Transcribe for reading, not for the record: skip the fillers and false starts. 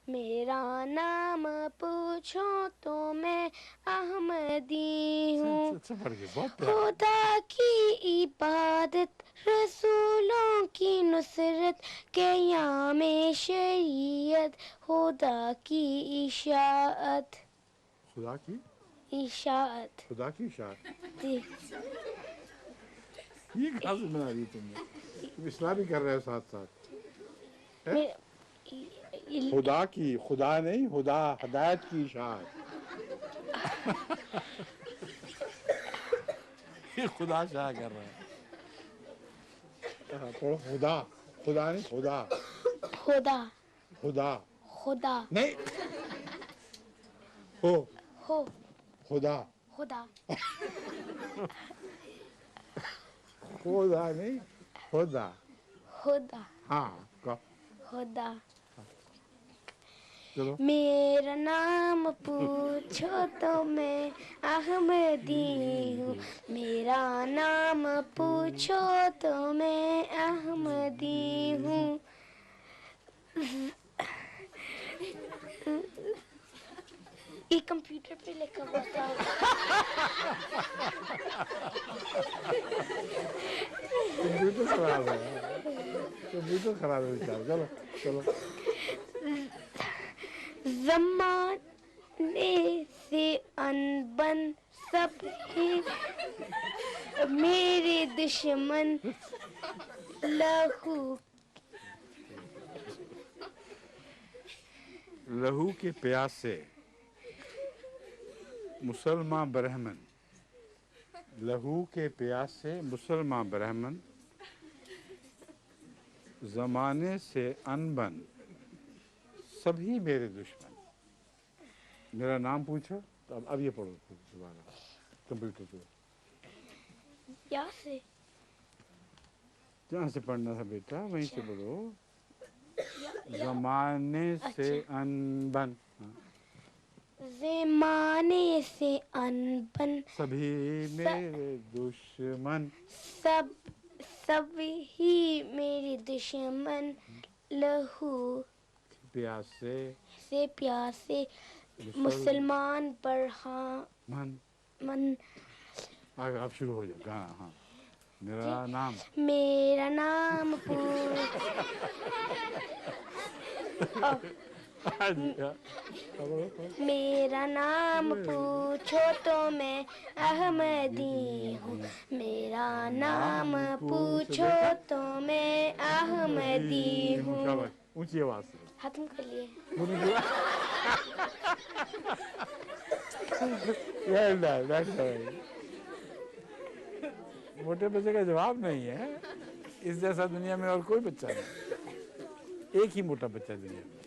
मेरा नाम पूछो तो मैं अहमदी हूँ। अच्छा पढ़ के बहुत प्यारा। खुदा की इबादत, रसूलों की नुसरत, क़याम शरीयत, खुदा की इशाअत। खुदा की इशाअत खुदा की इशाअत। जी। ये कहाँ से बना दी तुमने? तुम इस्लाम भी कर रहे हो साथ साथ है? खुदा की, खुदा नहीं, खुदा हदायत की इशाअत। ये खुदा शाह कर रहा है। पढ़ो खुदा, खुदा नहीं खुदा। खुदा खुदा खुदा नहीं, हो हो खुदा। खुदा खुदा नहीं, खुदा। खुदा हाँ कहो। खुदा। चलो। मेरा नाम पूछो तो मैं अहमदी हूँ। मेरा नाम पूछो तो मैं अहमदी हूँ। ये कंप्यूटर पे लिखा हुआ था। कंप्यूटर खराब है, कंप्यूटर खराब है बेचारा। चलो चलो। ज़माने से अनबन सब ही मेरे दुश्मन, लहू लहू के प्यासे मुसलमान ब्राह्मण, लहू के प्यासे मुसलमान ब्राह्मण, जमाने से अनबन सभी मेरे दुश्मन। मेरा नाम पूछो तो अब ये पढ़ो दोबारा कंप्यूटर पे। या से जहाँ से पढ़ना था बेटा वहीं से पढ़ो। जमाने से अनबन, ज़माने से अनबन सभी मेरे दुश्मन, सभी मेरे दुश्मन, लहू प्यासे से प्यासे मुसलमान ब्राह्मण। मन। आगे आप शुरू हो जाओ। हाँ हाँ। मेरा नाम, मेरा नाम मेरा नाम पूछो तो मैं अहमदी हूँ। मेरा नाम पूछो तो मैं अहमदी हूँ। ऊंची आवाज से खत्म कर लिए। मोटे बच्चे का जवाब नहीं है। इस जैसा दुनिया में और कोई बच्चा नहीं, एक ही मोटा बच्चा दुनिया में।